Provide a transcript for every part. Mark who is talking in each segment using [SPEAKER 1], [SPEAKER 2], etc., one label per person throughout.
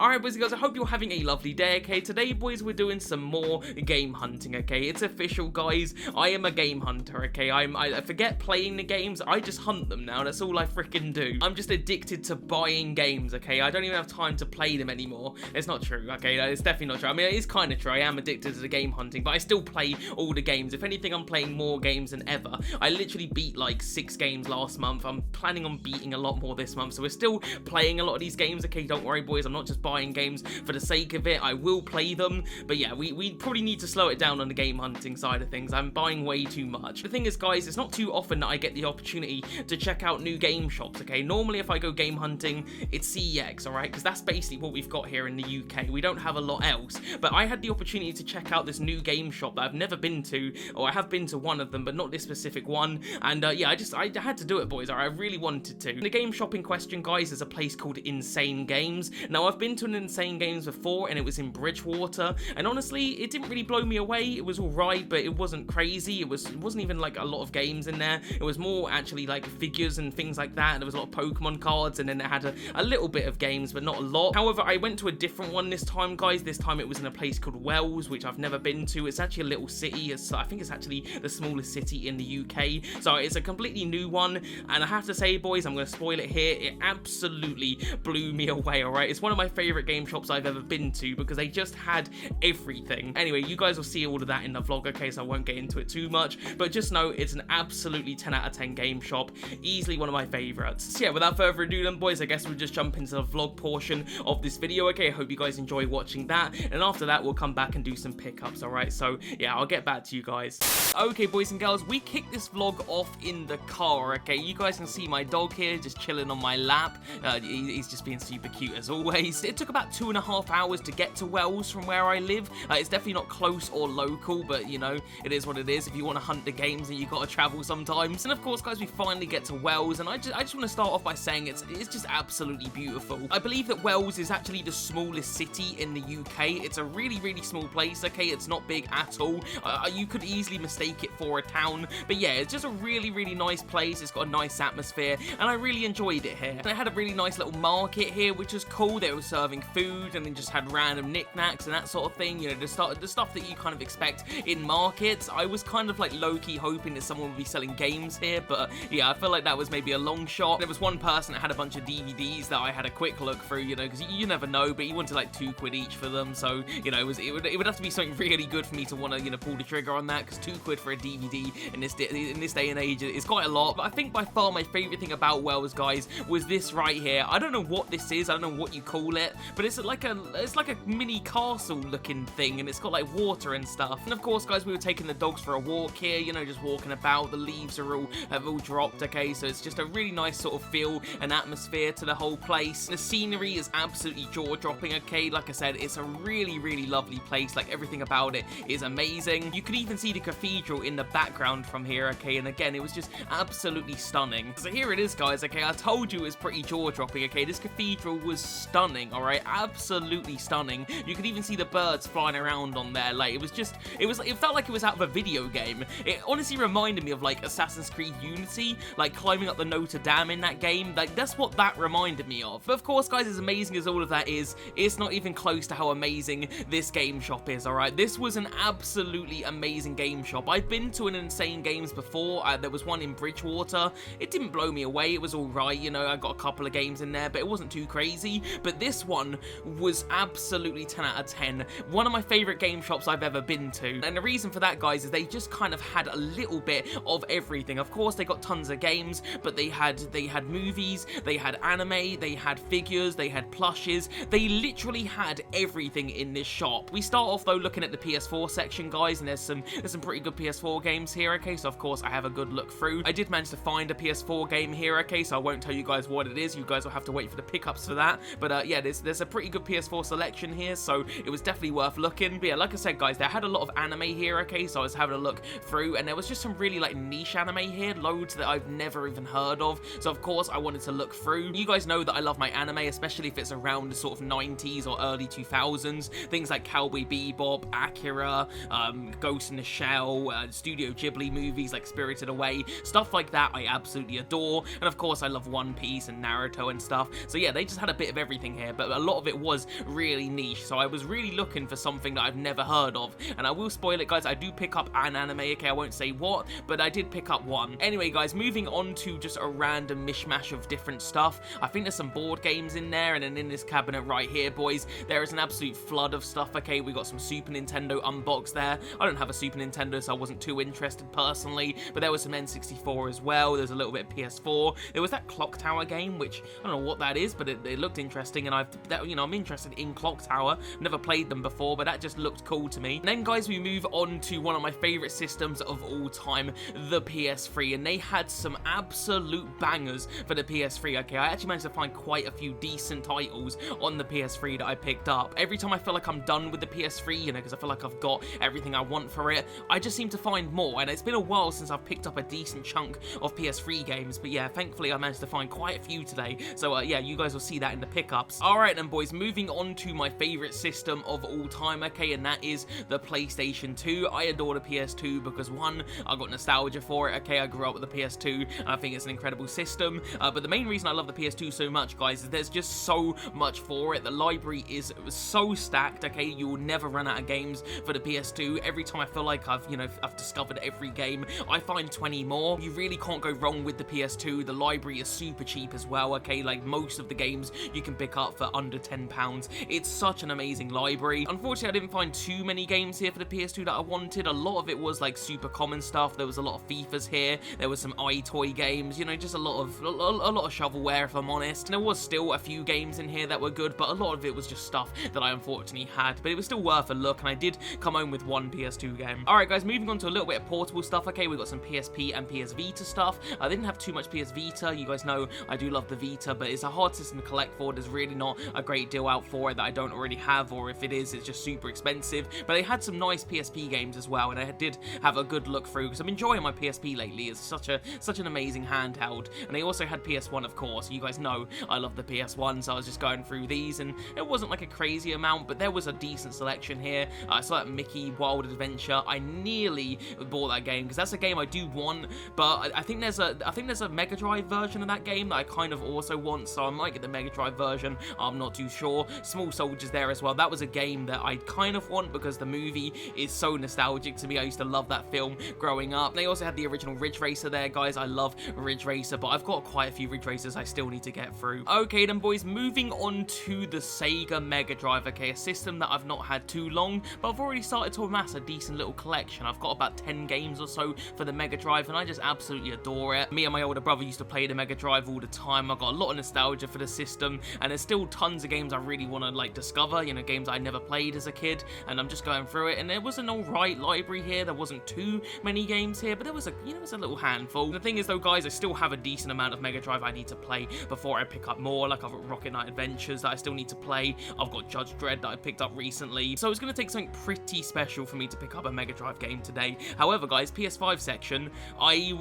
[SPEAKER 1] Alright boys and girls, I hope you're having a lovely day, okay? Today boys, we're doing some more game hunting, okay? It's official guys, I am a game hunter, okay? I forget playing the games, I just hunt them now, that's all I freaking do. I'm just addicted to buying games, okay? I don't even have time to play them anymore. It's not true, okay? It's definitely not true. I mean, it is kind of true, I am addicted to the game hunting, but I still play all the games. If anything, I'm playing more games than ever. I literally beat like 6 games last month. I'm planning on beating a lot more this month, so we're still playing a lot of these games, okay? Don't worry boys, I'm not just buying games for the sake of it. I will play them, but yeah, we probably need to slow it down on the game hunting side of things. I'm buying way too much. The thing is guys, it's not too often that I get the opportunity to check out new game shops, okay? Normally if I go game hunting, it's CEX, alright? Because that's basically what we've got here in the UK. We don't have a lot else, but I had the opportunity to check out this new game shop that I've never been to, or I have been to one of them, but not this specific one, and yeah, I had to do it boys, I really wanted to. The game shop in question guys is a place called Insane Games. Now I've been to an Insane Games before and it was in Bridgewater, and honestly it didn't really blow me away. It was alright, but it wasn't crazy. It wasn't even like a lot of games in there. It was more actually like figures and things like that. There was a lot of Pokemon cards, and then it had a little bit of games, but not a lot. However, I went to a different one this time guys. This time it was in a place called Wells, which I've never been to. It's actually a little city. I think it's actually the smallest city in the UK, so it's a completely new one, and I have to say boys, I'm going to spoil it here, it absolutely blew me away, alright? It's one of my favourite game shops I've ever been to because they just had everything. Anyway, you guys will see all of that in the vlog, okay, so I won't get into it too much, but just know it's an absolutely 10 out of 10 game shop, easily one of my favourites. So yeah, without further ado then boys, I guess we'll just jump into the vlog portion of this video, okay? I hope you guys enjoy watching that, and after that we'll come back and do some pickups, alright? So yeah, I'll get back to you guys. Okay boys and girls, we kicked this vlog off in the car, okay? You guys can see my dog here just chilling on my lap. He's just being super cute as always. It took about 2.5 hours to get to Wells from where I live. It's definitely not close or local, but you know, it is what it is. If you want to hunt the games, and you gotta travel sometimes. And of course guys, we finally get to Wells, and I just want to start off by saying it's just absolutely beautiful. I believe that Wells is actually the smallest city in the UK. It's a really small place, okay? It's not big at all. You could easily mistake it for a town, but yeah, it's just a really nice place. It's got a nice atmosphere, and I really enjoyed it here. And I had a really nice little market here, which was cool. They were serving food, and then just had random knickknacks and that sort of thing, you know, the stuff that you kind of expect in markets. I was kind of like low-key hoping that someone would be selling games here, but yeah, I feel like that was maybe a long shot. There was one person that had a bunch of DVDs that I had a quick look through, you know, because you never know, but he wanted like £2 each for them, so you know, it would have to be something really good for me to want to, you know, pull the trigger on that, because £2 for a DVD in this day and age is quite a lot. But I think by far my favorite thing about Wells guys was this right here. I don't know what this is, I don't know what you call it, but it's like a mini castle looking thing, and it's got like water and stuff. And of course guys, we were taking the dogs for a walk here, you know, just walking about. The leaves have all dropped, okay, so it's just a really nice sort of feel and atmosphere to the whole place. The scenery is absolutely jaw-dropping, okay? Like I said, it's a really lovely place. Like everything about it is amazing. You can even see the cathedral in the background from here, okay? And again, it was just absolutely stunning. So here it is guys, okay? I told you it was pretty jaw-dropping, okay? This cathedral was stunning, alright? Absolutely stunning. You could even see the birds flying around on there. Like it felt like it was out of a video game. It honestly reminded me of like Assassin's Creed Unity, like climbing up the Notre Dame in that game. Like that's what that reminded me of. But of course guys, as amazing as all of that is, it's not even close to how amazing this game shop is, alright? This was an absolutely amazing game shop. I've been to an Insane Games before. There was one in Bridgewater. It didn't blow me away. It was alright, you know, I got a couple of games in there, but it wasn't too crazy. But this one was absolutely 10 out of 10. One of my favorite game shops I've ever been to. And the reason for that guys is they just kind of had a little bit of everything. Of course they got tons of games, but they had movies, they had anime, they had figures, they had plushes. They literally had everything in this shop. We start off though looking at the PS4 section guys, and there's some pretty good PS4 games here, okay? So of course I have a good look through. I did manage to find a PS4 game here, okay? So I won't tell you guys what it is. You guys will have to wait for the pickups for that. But yeah, there's a pretty good PS4 selection here, so it was definitely worth looking. But yeah, like I said guys, they had a lot of anime here, okay? So I was having a look through, and there was just some really like niche anime here, loads that I've never even heard of. So of course I wanted to look through. You guys know that I love my anime, especially if it's around the sort of 90s or early 2000s. Things like Cowboy Bebop, Akira, Ghost in the Shell, Studio Ghibli movies like Spirited Away, stuff like that I absolutely adore. And of course I love One Piece and Naruto and stuff. So yeah, they just had a bit of everything here. But a lot of it was really niche, so I was really looking for something that I've never heard of. And I will spoil it, guys, I do pick up an anime, okay, I won't say what, but I did pick up one. Anyway, guys, moving on to just a random mishmash of different stuff. I think there's some board games in there, and then in this cabinet right here, boys, there is an absolute flood of stuff, okay? We got some Super Nintendo unboxed there. I don't have a Super Nintendo, so I wasn't too interested personally, but there was some N64 as well. There's a little bit of PS4. There was that Clock Tower game, which I don't know what that is, but it looked interesting, and I'm interested in Clock Tower. Never played them before, but that just looked cool to me. And then, guys, we move on to one of my favorite systems of all time, the PS3, and they had some absolute bangers for the PS3, okay? I actually managed to find quite a few decent titles on the PS3 that I picked up. Every time I feel like I'm done with the PS3, you know, because I feel like I've got everything I want for it, I just seem to find more, and it's been a while since I've picked up a decent chunk of PS3 games, but yeah, thankfully I managed to find quite a few today, so yeah, you guys will see that in the pickups. Alright then, boys, moving on to my favorite system of all time, okay, and that is the PlayStation 2. I adore the PS2 because, one, I got nostalgia for it, okay? I grew up with the PS2, and I think it's an incredible system, but the main reason I love the PS2 so much, guys, is there's just so much for it. The library is so stacked, okay? You will never run out of games for the PS2. Every time I feel like I've discovered every game, I find 20 more. You really can't go wrong with the PS2. The library is super cheap as well, okay? Like, most of the games you can pick up for under £10. It's such an amazing library. Unfortunately, I didn't find too many games here for the PS2 that I wanted. A lot of it was like super common stuff. There was a lot of FIFAs here. There was some iToy games, you know, just a lot of shovelware, if I'm honest. And there was still a few games in here that were good, but a lot of it was just stuff that I unfortunately had. But it was still worth a look, and I did come home with one PS2 game. Alright, guys, moving on to a little bit of portable stuff, okay? We got some PSP and PS Vita stuff. I didn't have too much PS Vita. You guys know I do love the Vita, but it's a hard system to collect for. There's really not a great deal out for it that I don't already have, or if it is, it's just super expensive. But they had some nice PSP games as well, and I did have a good look through because I'm enjoying my PSP lately. It's such an amazing handheld. And they also had PS1, of course. You guys know I love the PS1, so I was just going through these, and it wasn't like a crazy amount, but there was a decent selection here. I saw that Mickey Wild Adventure. I nearly bought that game because that's a game I do want, but I think there's a Mega Drive version of that game that I kind of also want, so I might get the Mega Drive version. I'm not too sure. Small Soldiers there as well. That was a game that I kind of want because the movie is so nostalgic to me. I used to love that film growing up. They also had the original Ridge Racer there, guys. I love Ridge Racer, but I've got quite a few Ridge Racers I still need to get through. Okay then, boys, moving on to the Sega Mega Drive, okay, a system that I've not had too long, but I've already started to amass a decent little collection. I've got about 10 games or so for the Mega Drive, and I just absolutely adore it. Me and my older brother used to play the Mega Drive all the time. I've got a lot of nostalgia for the system, and there's still tons of games I really want to, like, discover, you know, games I never played as a kid, and I'm just going through it, and there was an alright library here. There wasn't too many games here, but there was a little handful. The thing is, though, guys, I still have a decent amount of Mega Drive I need to play before I pick up more. Like, I've got Rocket Knight Adventures that I still need to play. I've got Judge Dredd that I picked up recently, so it's going to take something pretty special for me to pick up a Mega Drive game today. However, guys, PS5 section, I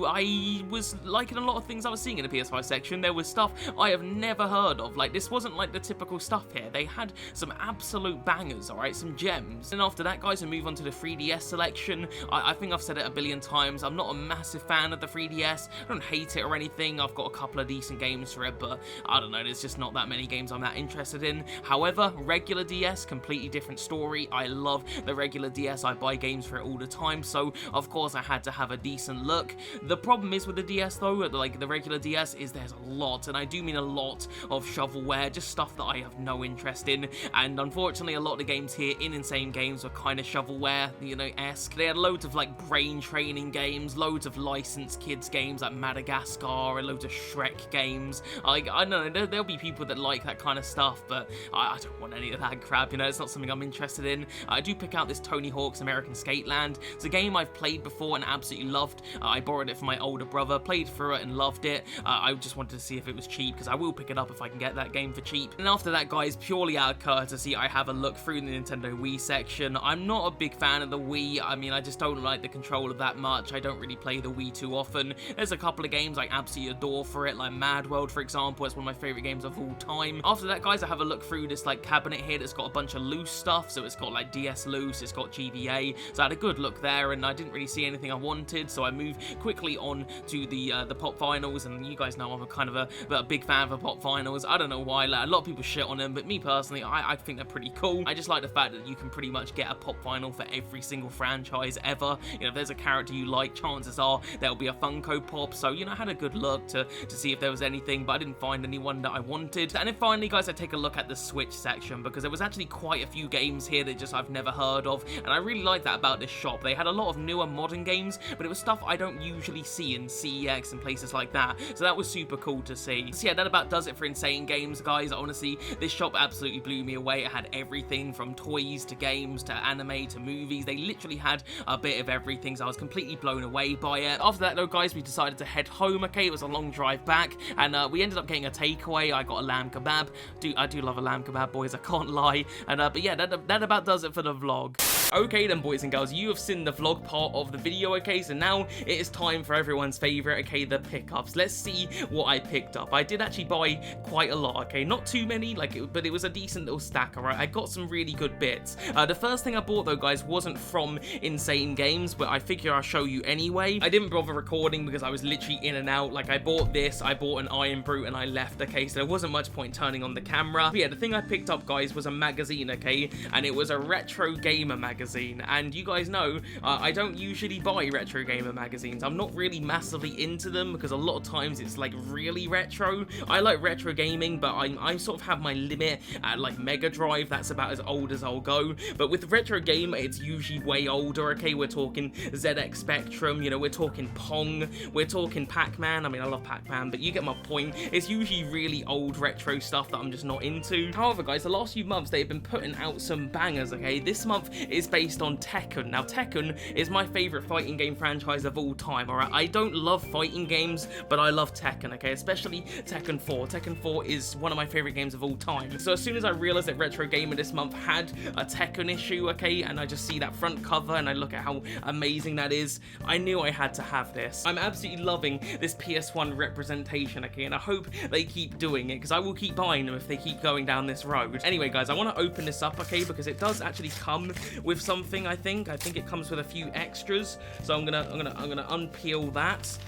[SPEAKER 1] was liking a lot of things I was seeing in the PS5 section. There was stuff I have never heard of. Like, this wasn't like the typical stuff here. They had some absolute bangers, alright, some gems. And after that, guys, we move on to the 3DS selection. I think I've said it a billion times. I'm not a massive fan of the 3DS. I don't hate it or anything. I've got a couple of decent games for it, but I don't know, there's just not that many games I'm that interested in. However, regular DS, completely different story. I love the regular DS. I buy games for it all the time, so of course I had to have a decent look. The problem is with the DS, though, like the regular DS, is there's a lot, and I do mean a lot, of shovelware, just stuff that I have no interest in, and unfortunately a lot of the games here in Insane Games were kind of shovelware, you know, esque. They had loads of like brain training games, loads of licensed kids games like Madagascar, and loads of Shrek games. Like, I don't know, there'll be people that like that kind of stuff, but I don't want any of that crap, you know, it's not something I'm interested in. I do pick out this Tony Hawk's American Skateland. It's a game I've played before and absolutely loved. I borrowed it from my older brother, played through it and loved it. I just wanted to see if it was cheap, because I will pick it up if I can get that game for cheap. And after that, guys, purely out of courtesy, I have a look through the Nintendo Wii section. I'm not a big fan of the Wii. I mean, I just don't like the controller that much. I don't really play the Wii too often. There's a couple of games I absolutely adore for it, like Mad World, for example. It's one of my favorite games of all time. After that, guys, I have a look through this like cabinet here that's got a bunch of loose stuff. So it's got like DS loose, it's got GBA. So I had a good look there, and I didn't really see anything I wanted. So I moved quickly on to the pop vinyls, and you guys know I'm a kind of a big fan of the pop vinyls. I don't know why. Like, a lot of people people shit on them, but me personally, I think they're pretty cool. I just like the fact that you can pretty much get a pop vinyl for every single franchise ever. You know, if there's a character you like, chances are there'll be a Funko Pop. So, you know, I had a good look to see if there was anything, but I didn't find anyone that I wanted. And then finally, guys, I take a look at the Switch section, because there was actually quite a few games here that just I've never heard of, and I really like that about this shop. They had a lot of newer modern games, but it was stuff I don't usually see in CEX and places like that, so that was super cool to see. So yeah, that about does it for Insane Games, guys. Honestly, this shop absolutely blew me away. It had everything from toys to games to anime to movies. They literally had a bit of everything, so I was completely blown away by it. After that though, guys, we decided to head home. Okay, it was a long drive back, and we ended up getting a takeaway. I got a lamb kebab. I do love a lamb kebab, boys, I can't lie. And but yeah, that about does it for the vlog. Okay then, boys and girls, you have seen the vlog part of the video, okay, so now it is time for everyone's favorite, okay, the pickups. Let's see what I picked up. I did actually buy quite a lot, okay, not too many, but it was a decent little stack, alright. I got some really good bits. The first thing I bought though, guys, wasn't from Insane Games, but I figure I'll show you anyway. I didn't bother recording because I was literally in and out. Like, I bought this, I bought an Iron Brute, and I left, okay, so there wasn't much point turning on the camera. But yeah, the thing I picked up, guys, was a magazine, okay, and it was a retro gamer magazine. And you guys know I don't usually buy retro gamer magazines. I'm not really massively into them because a lot of times it's like really retro. I like retro gaming, but I sort of have my limit at like Mega Drive. That's about as old as I'll go. But with retro gamer, it's usually way older, okay? We're talking ZX Spectrum, you know, we're talking Pong, we're talking Pac-Man. I mean, I love Pac-Man, but you get my point. It's usually really old retro stuff that I'm just not into. However, guys, the last few months they've been putting out some bangers, okay? This month is based on Tekken. Now, Tekken is my favorite fighting game franchise of all time, alright? I don't love fighting games, but I love Tekken, okay? Especially Tekken 4. Tekken 4 is one of my favorite games of all time. So as soon as I realized that Retro Gamer this month had a Tekken issue, okay, and I just see that front cover and I look at how amazing that is, I knew I had to have this. I'm absolutely loving this PS1 representation, okay, and I hope they keep doing it, because I will keep buying them if they keep going down this road. Anyway, guys, I want to open this up, okay, because it does actually come with something, I think it comes with a few extras, so I'm gonna unpeel that.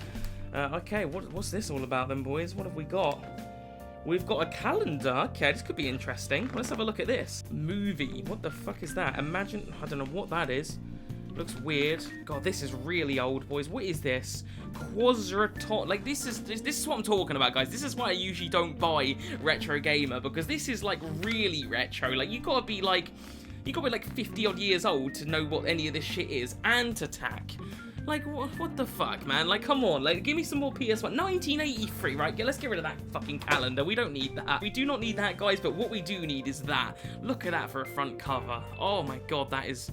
[SPEAKER 1] Okay, what's this all about then, boys? What have we got? We've got a calendar. Okay, this could be interesting. Let's have a look at this. Movie. What the fuck is that? Imagine, I don't know what that is. Looks weird. God, this is really old, boys. What is this? Quadratot. Like, this is what I'm talking about, guys. This is why I usually don't buy Retro Gamer, because this is like really retro. Like, you gotta be like 50 odd years old to know what any of this shit is. Ant Attack. Like, what the fuck, man? Like, come on. Like, give me some more PS1. 1983, right? Yeah, let's get rid of that fucking calendar. We don't need that. We do not need that, guys, but what we do need is that. Look at that for a front cover. Oh my god, that is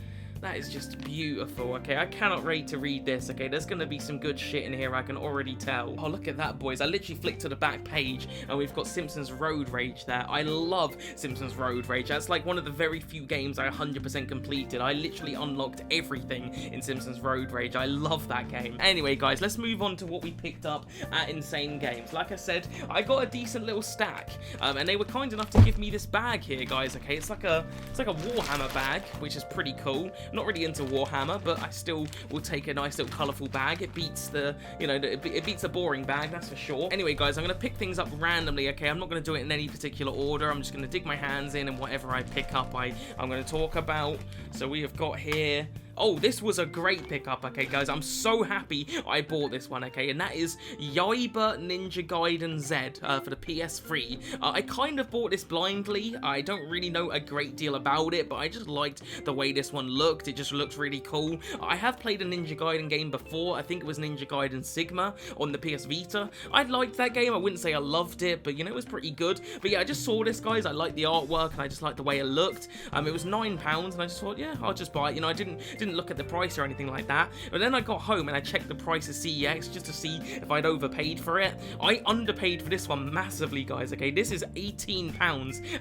[SPEAKER 1] just beautiful, okay? I cannot wait to read this, okay? There's gonna be some good shit in here, I can already tell. Oh, look at that, boys. I literally flicked to the back page, and we've got Simpsons Road Rage there. I love Simpsons Road Rage. That's like one of the very few games I 100% completed. I literally unlocked everything in Simpsons Road Rage. I love that game. Anyway, guys, let's move on to what we picked up at Insane Games. Like I said, I got a decent little stack, and they were kind enough to give me this bag here, guys, okay? It's like a Warhammer bag, which is pretty cool. Not really into Warhammer, but I still will take a nice little colourful bag. It beats the, it beats a boring bag, that's for sure. Anyway, guys, I'm going to pick things up randomly, okay? I'm not going to do it in any particular order. I'm just going to dig my hands in, and whatever I pick up, I'm going to talk about. So we have got here... Oh, this was a great pickup, okay, guys. I'm so happy I bought this one, okay, and that is Yaiba Ninja Gaiden Z for the PS3. I kind of bought this blindly. I don't really know a great deal about it, but I just liked the way this one looked. It just looked really cool. I have played a Ninja Gaiden game before. I think it was Ninja Gaiden Sigma on the PS Vita. I liked that game. I wouldn't say I loved it, but, it was pretty good. But, yeah, I just saw this, guys. I liked the artwork, and I just liked the way it looked. It was £9, and I just thought, yeah, I'll just buy it. I didn't look at the price or anything like that, but then I got home and I checked the price of CEX just to see if I'd overpaid for it. I underpaid for this one massively, guys, okay? This is £18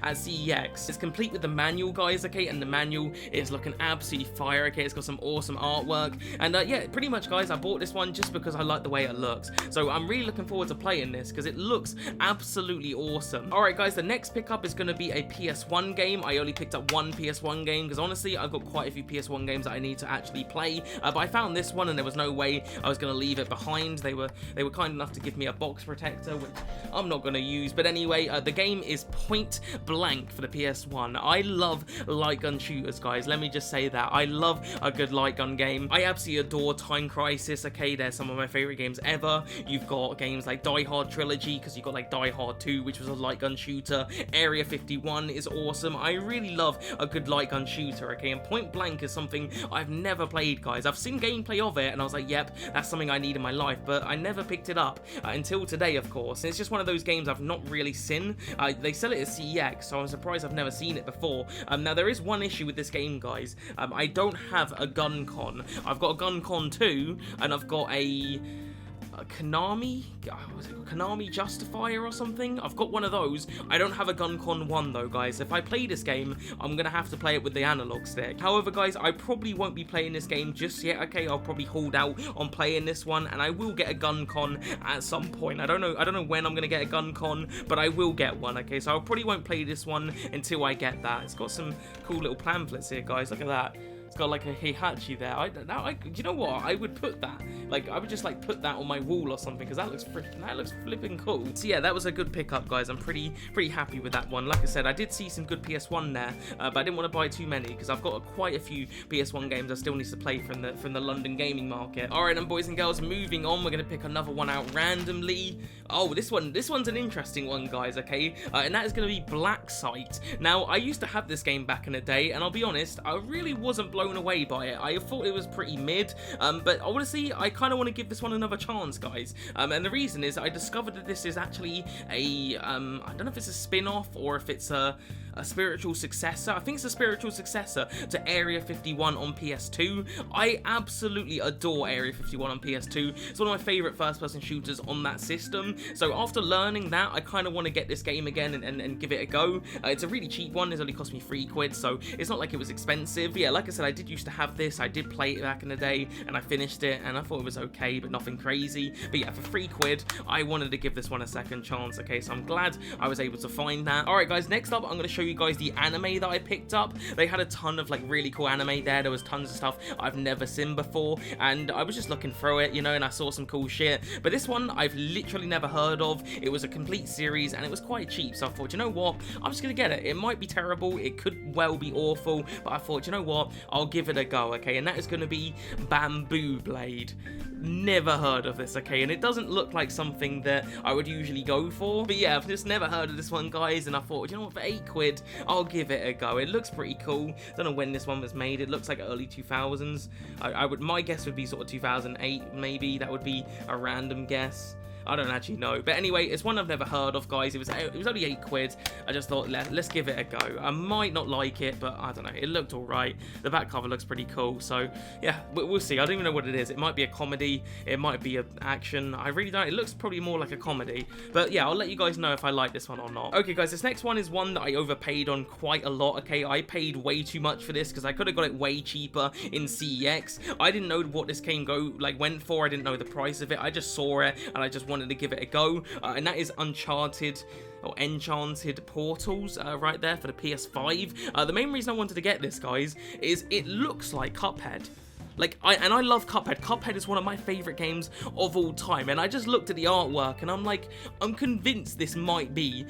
[SPEAKER 1] at CEX. It's complete with the manual, guys, okay? And the manual is looking absolutely fire, okay? It's got some awesome artwork, and yeah, pretty much, guys, I bought this one just because I like the way it looks. So I'm really looking forward to playing this because it looks absolutely awesome. Alright, guys, the next pickup is going to be a PS1 game. I only picked up one PS1 game because honestly, I've got quite a few PS1 games that I need to actually play, but I found this one and there was no way I was going to leave it behind. They were kind enough to give me a box protector, which I'm not going to use. But anyway, the game is Point Blank for the PS1. I love light gun shooters, guys. Let me just say that. I love a good light gun game. I absolutely adore Time Crisis, okay? They're some of my favorite games ever. You've got games like Die Hard Trilogy, because you've got like Die Hard 2, which was a light gun shooter. Area 51 is awesome. I really love a good light gun shooter, okay? And Point Blank is something I've never played, guys. I've seen gameplay of it, and I was like, yep, that's something I need in my life, but I never picked it up until today, of course. And it's just one of those games I've not really seen. They sell it at CEX, so I'm surprised I've never seen it before. Now, there is one issue with this game, guys. I don't have a gun con. I've got a gun con 2, and I've got a Konami? Was it Konami Justifier or something? I've got one of those. I don't have a GunCon 1 though, guys. If I play this game, I'm gonna have to play it with the analog stick. However, guys, I probably won't be playing this game just yet, okay? I'll probably hold out on playing this one, and I will get a GunCon at some point. I don't know when I'm gonna get a GunCon, but I will get one, okay? So I probably won't play this one until I get that. It's got some cool little pamphlets here, guys. Look at that. It's got like a Heihachi there. You know what? I would put that. Like, I would just like put that on my wall or something, because that looks flipping cool. So yeah, that was a good pickup, guys. I'm pretty happy with that one. Like I said, I did see some good PS1 there, but I didn't want to buy too many because I've got quite a few PS1 games I still need to play from the London gaming market. All right, then, boys and girls, moving on. We're gonna pick another one out randomly. Oh, this one's an interesting one, guys. Okay, and that is gonna be Black Site. Now, I used to have this game back in the day, and I'll be honest, I really wasn't blown away by it. I thought it was pretty mid, but honestly, I kind of want to give this one another chance, guys. And the reason is I discovered that this is actually a I don't know if it's a spin-off or if it's a spiritual successor. I think it's a spiritual successor to Area 51 on PS2. I absolutely adore Area 51 on PS2. It's one of my favorite first-person shooters on that system. So after learning that, I kind of want to get this game again and give it a go. It's a really cheap one. It's only cost me £3, so it's not like it was expensive. But yeah, like I said, I did used to have this. I did play it back in the day, and I finished it, and I thought it was okay, but nothing crazy. But yeah, for £3, I wanted to give this one a second chance, okay? So I'm glad I was able to find that. Alright, guys, next up, I'm going to show you guys the anime that I picked up. They had a ton of like really cool anime there. There was tons of stuff I've never seen before, and I was just looking through it, you know, and I saw some cool shit. But this one I've literally never heard of. It was a complete series, and it was quite cheap, so I thought, you know what, I'm just gonna get it. It might be terrible, it could well be awful, but I thought, you know what, I'll give it a go, okay? And that is gonna be Bamboo Blade. Never heard of this, okay? And it doesn't look like something that I would usually go for, but yeah, I've just never heard of this one, guys, and I thought, you know what, for £8, I'll give it a go. It looks pretty cool. Don't know when this one was made. It looks like early 2000s. My guess would be sort of 2008, maybe. That would be a random guess. I don't actually know. But anyway, it's one I've never heard of, guys. It was only £8. I just thought, let's give it a go. I might not like it, but I don't know. It looked alright. The back cover looks pretty cool. So, yeah, we'll see. I don't even know what it is. It might be a comedy. It might be an action. I really don't. It looks probably more like a comedy. But, yeah, I'll let you guys know if I like this one or not. Okay, guys, this next one is one that I overpaid on quite a lot, okay? I paid way too much for this because I could have got it way cheaper in CEX. I didn't know what this game went for. I didn't know the price of it. I just saw it, and I just wanted to give it a go, and that is Enchanted Portals right there for the PS5. The main reason I wanted to get this, guys, is it looks like Cuphead. I love Cuphead. Cuphead is one of my favorite games of all time, and I just looked at the artwork, and I'm like, I'm convinced this might be,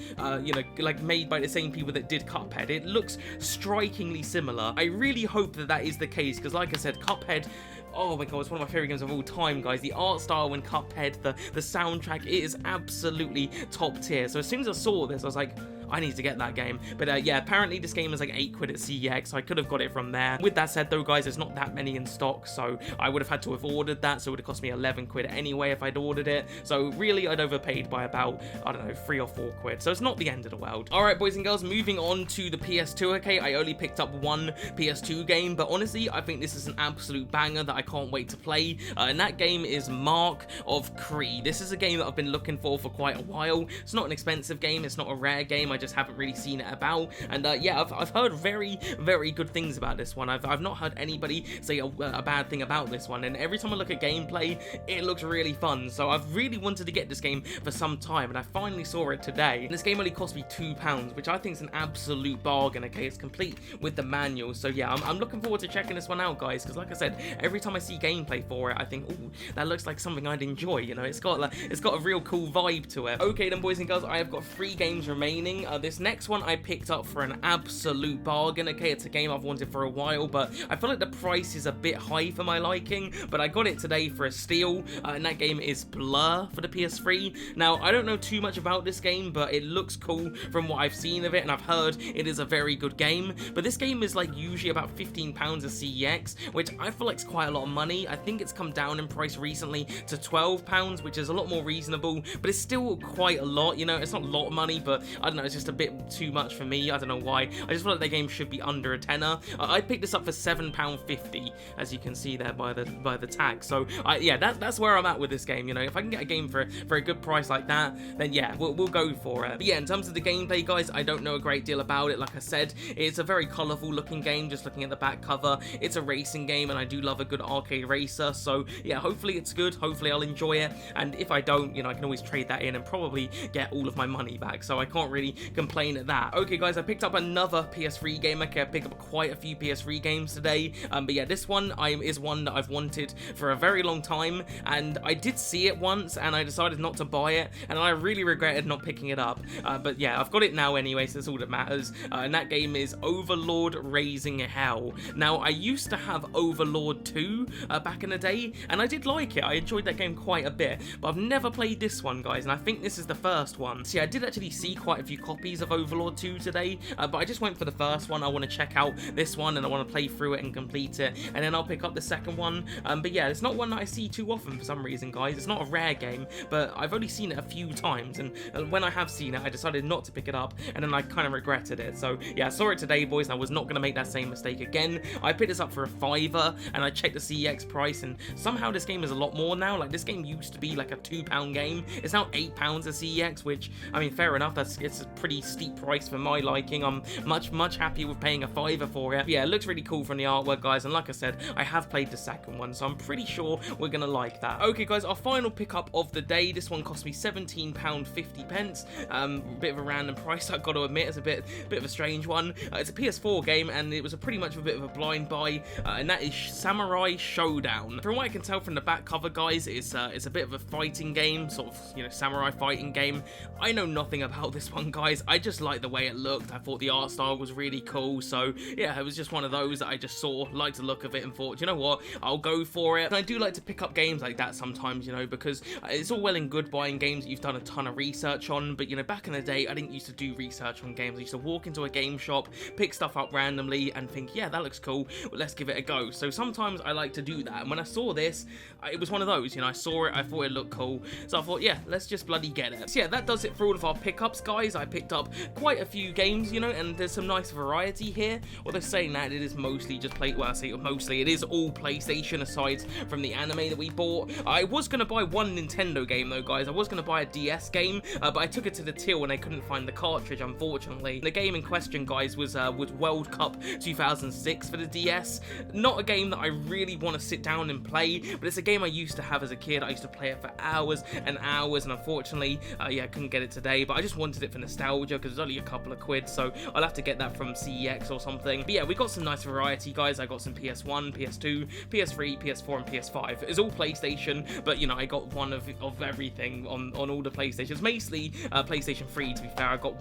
[SPEAKER 1] made by the same people that did Cuphead. It looks strikingly similar. I really hope that is the case, because like I said, Cuphead, oh my god, it's one of my favorite games of all time, guys. The art style in Cuphead, the soundtrack, it is absolutely top tier. So as soon as I saw this, I was like, I need to get that game. But yeah, apparently this game is like £8 at CEX, so I could have got it from there. With that said though, guys, there's not that many in stock, so I would have had to have ordered that, so it would have cost me £11 anyway if I'd ordered it. So really, I'd overpaid by about, I don't know, £3 or £4. So it's not the end of the world. Alright, boys and girls, moving on to the PS2, okay? I only picked up one PS2 game, but honestly, I think this is an absolute banger that I can't wait to play, and that game is Mark of Cree. This is a game that I've been looking for quite a while. It's not an expensive game, it's not a rare game. I just haven't really seen it about. And yeah, I've heard very, very good things about this one. I've not heard anybody say a bad thing about this one, and every time I look at gameplay, it looks really fun. So I've really wanted to get this game for some time, and I finally saw it today. And this game only cost me £2, which I think is an absolute bargain. Okay, it's complete with the manual. So yeah, I'm looking forward to checking this one out, guys, because like I said, every time I see gameplay for it, I think, oh, that looks like something I'd enjoy. You know, it's got a real cool vibe to it. Okay then, boys and girls, I have got 3 games remaining. This next one I picked up for an absolute bargain. Okay, it's a game I've wanted for a while, but I feel like the price is a bit high for my liking, but I got it today for a steal, and that game is Blur for the PS3. Now, I don't know too much about this game, but it looks cool from what I've seen of it, and I've heard it is a very good game. But this game is like usually about £15 a CEX, which I feel like is quite a lot of money. I think it's come down in price recently to £12, which is a lot more reasonable, but it's still quite a lot. You know, it's not a lot of money, but I don't know, it's just a bit too much for me. I don't know why. I just feel like the game should be under a tenner. I picked this up for £7.50, as you can see there by the tag. So yeah, that's where I'm at with this game. You know, if I can get a game for a good price like that, then yeah, we'll go for it. But yeah, in terms of the gameplay, guys, I don't know a great deal about it. Like I said, it's a very colourful looking game, just looking at the back cover. It's a racing game, and I do love a good arcade racer. So yeah, hopefully it's good. Hopefully I'll enjoy it. And if I don't, you know, I can always trade that in and probably get all of my money back. So I can't really complain at that. Okay, guys, I picked up another PS3 game. Okay, I picked up quite a few PS3 games today. But yeah, this one is one that I've wanted for a very long time, and I did see it once, and I decided not to buy it, and I really regretted not picking it up. But yeah, I've got it now anyway, so that's all that matters. And that game is Overlord Raising Hell. Now, I used to have Overlord 2 back in the day, and I did like it. I enjoyed that game quite a bit, but I've never played this one, guys, and I think this is the first one. See, I did actually see quite a few copies of Overlord 2 today, but I just went for the first one. I want to check out this one, and I want to play through it and complete it, and then I'll pick up the second one. But yeah, it's not one that I see too often for some reason, guys. It's not a rare game, but I've only seen it a few times, and when I have seen it, I decided not to pick it up, and then I kind of regretted it. So yeah, I saw it today, boys, and I was not going to make that same mistake again. I picked this up for a £5, and I checked the CEX price, and somehow this game is a lot more now. Like, this game used to be like a £2 game. It's now £8 a CEX, which, I mean, fair enough. It's a pretty steep price for my liking. I'm much happier with paying a £5 for it. But yeah, it looks really cool from the artwork, guys, and like I said, I have played the second one, so I'm pretty sure we're gonna like that. Okay, guys, our final pickup of the day. This one cost me £17.50. Bit of a random price, I've got to admit. It's a bit of a strange one. It's a PS4 game, and it was pretty much a bit of a blind buy, and that is Samurai Showdown. From what I can tell from the back cover, guys, it's a bit of a fighting game, sort of, you know, samurai fighting game. I know nothing about this one, guys. I just liked the way it looked. I thought the art style was really cool. So yeah, it was just one of those that I just saw, liked the look of it, and thought, you know what, I'll go for it. And I do like to pick up games like that sometimes, you know, because it's all well and good buying games that you've done a ton of research on, but you know, back in the day, I didn't used to do research on games. I used to walk into a game shop, pick stuff up randomly, and think, yeah, that looks cool, well, let's give it a go. So sometimes I like to do that, and when I saw this, it was one of those, you know, I saw it, I thought it looked cool, so I thought, yeah, let's just bloody get it. So yeah, that does it for all of our pickups, guys. I picked up quite a few games, you know, and there's some nice variety here. Although saying that, it is mostly just well, I say mostly, it is all PlayStation aside from the anime that we bought. I was going to buy one Nintendo game though, guys. I was going to buy a DS game, but I took it to the till and I couldn't find the cartridge, unfortunately. The game in question, guys, was World Cup 2006 for the DS. Not a game that I really want to sit down and play, but it's a game I used to have as a kid. I used to play it for hours and hours, and unfortunately, yeah, I couldn't get it today, but I just wanted it for nostalgia because it's only a couple of quid, so I'll have to get that from CEX or something. But yeah, we got some nice variety, guys. I got some PS1, PS2, PS3, PS4, and PS5. It's all PlayStation, but you know, I got one of everything on all the PlayStations. Mostly PlayStation 3, to be fair. I got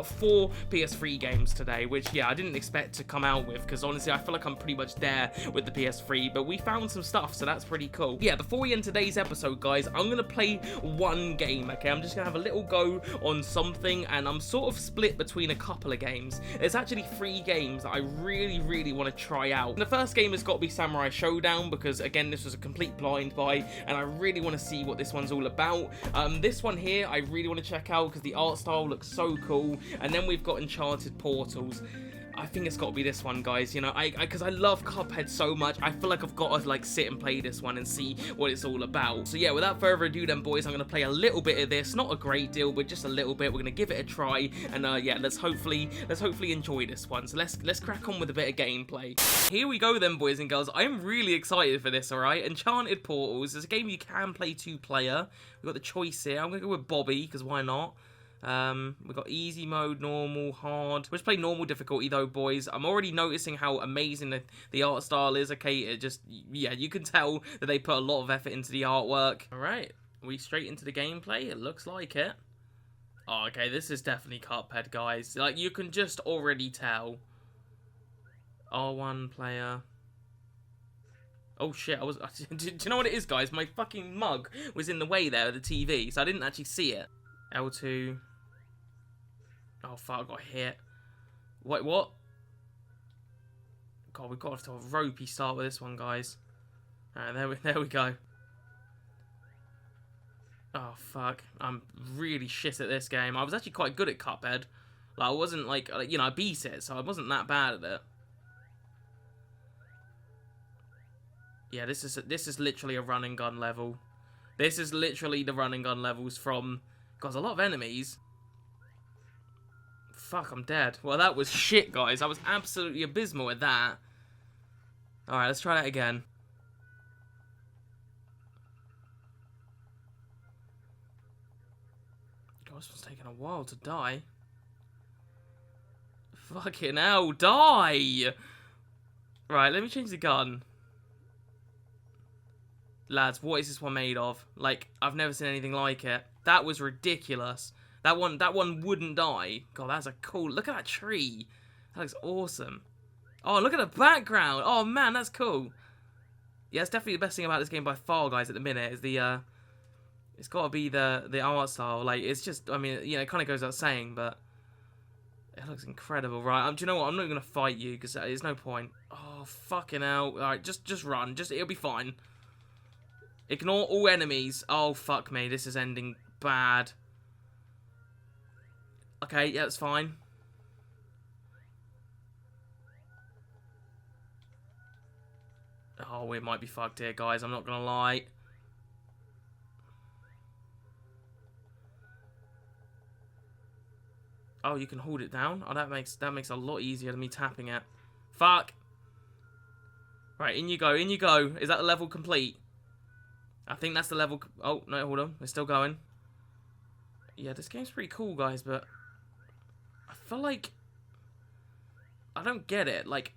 [SPEAKER 1] 4 PS3 games today, which, yeah, I didn't expect to come out with, because honestly, I feel like I'm pretty much there with the PS3, but we found some stuff, so that's pretty cool. Yeah, before we end today's episode, guys, I'm going to play one game, okay? I'm just going to have a little go on something, and I'm sort of split between a couple of games. There's actually 3 games that I really want to try out. And the first game has got to be Samurai Showdown, because, again, this was a complete blind buy, and I really want to see what this one's all about. This one here, I really want to check out, because the art style looks so cool. And then we've got Enchanted Portals. I think it's got to be this one, guys. You know, because I love Cuphead so much. I feel like I've got to like sit and play this one and see what it's all about. So yeah, without further ado, then boys, I'm gonna play a little bit of this. Not a great deal, but just a little bit. We're gonna give it a try, and yeah, let's hopefully enjoy this one. So let's crack on with a bit of gameplay. Here we go, then, boys and girls. I am really excited for this. All right, Enchanted Portals. It's a game you can play 2-player. We've got the choice here. I'm gonna go with Bobby because why not? We've got easy mode, normal, hard. We'll just play normal difficulty though, boys. I'm already noticing how amazing the art style is. Okay, it just, yeah, you can tell that they put a lot of effort into the artwork. All right, are we straight into the gameplay? It looks like it. Oh, okay, this is definitely Cuphead, guys. Like, you can just already tell. R1 player. Oh shit, do you know what it is, guys? My fucking mug was in the way there of the TV, so I didn't actually see it. L2. Oh fuck, I got hit. Wait, what? God, we've got off to a ropey start with this one, guys. Alright, there we go. Oh fuck, I'm really shit at this game. I was actually quite good at Cuphead. Like, I wasn't like, you know, I beat it, so I wasn't that bad at it. Yeah, this is literally a run and gun level. This is literally the run and gun levels from... God, there's a lot of enemies. Fuck, I'm dead. Well, that was shit, guys. I was absolutely abysmal at that. Alright, let's try that again. God, this one's taking a while to die. Fucking hell, die! Right, let me change the gun. Lads, what is this one made of? Like, I've never seen anything like it. That was ridiculous. That one wouldn't die. God, that's a cool... Look at that tree. That looks awesome. Oh, look at the background. Oh, man, that's cool. Yeah, it's definitely the best thing about this game by far, guys, at the minute, is the, it's got to be the art style. Like, it's just... I mean, you know, it kind of goes without saying, but... It looks incredible. Right, do you know what? I'm not going to fight you, because there's no point. Oh, fucking hell. Alright, just run. It'll be fine. Ignore all enemies. Oh, fuck me. This is ending bad. Okay, yeah, that's fine. Oh, we might be fucked here, guys. I'm not gonna lie. Oh, you can hold it down? Oh, that makes a lot easier than me tapping it. Fuck. Right, in you go, in you go. Is that the level complete? I think that's the level... Oh, no, hold on. We're still going. Yeah, this game's pretty cool, guys, but... I feel like... I don't get it. Like,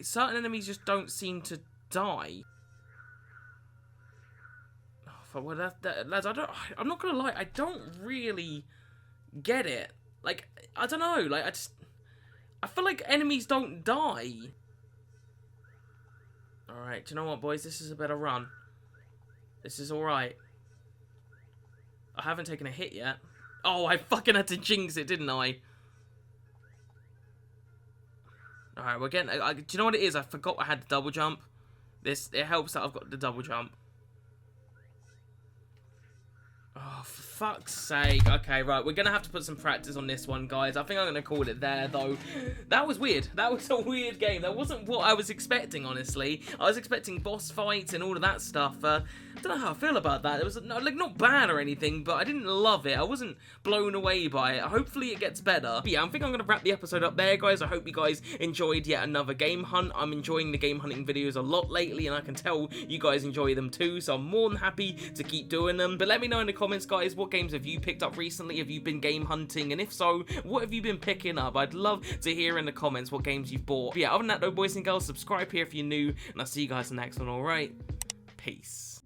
[SPEAKER 1] certain enemies just don't seem to die. Oh, well, lads, I'm not gonna lie. I don't really get it. Like, I don't know. Like, I feel like enemies don't die. Alright, do you know what, boys? This is a better run. This is alright. I haven't taken a hit yet. Oh, I fucking had to jinx it, didn't I? Alright, we're getting... do you know what it is? I forgot I had the double jump. It helps that I've got the double jump. Oh, for fuck's sake. Okay, right. We're going to have to put some practice on this one, guys. I think I'm going to call it there, though. That was weird. That was a weird game. That wasn't what I was expecting, honestly. I was expecting boss fights and all of that stuff. I don't know how I feel about that. It was like not bad or anything, but I didn't love it. I wasn't blown away by it. Hopefully it gets better. But yeah, I think I'm going to wrap the episode up there, guys. I hope you guys enjoyed yet another game hunt. I'm enjoying the game hunting videos a lot lately, and I can tell you guys enjoy them too, so I'm more than happy to keep doing them. But let me know in the comments, guys, what games have you picked up recently? Have you been game hunting? And if so, what have you been picking up? I'd love to hear in the comments what games you've bought. But yeah, other than that though, boys and girls, subscribe here if you're new, and I'll see you guys in the next one, alright? Peace.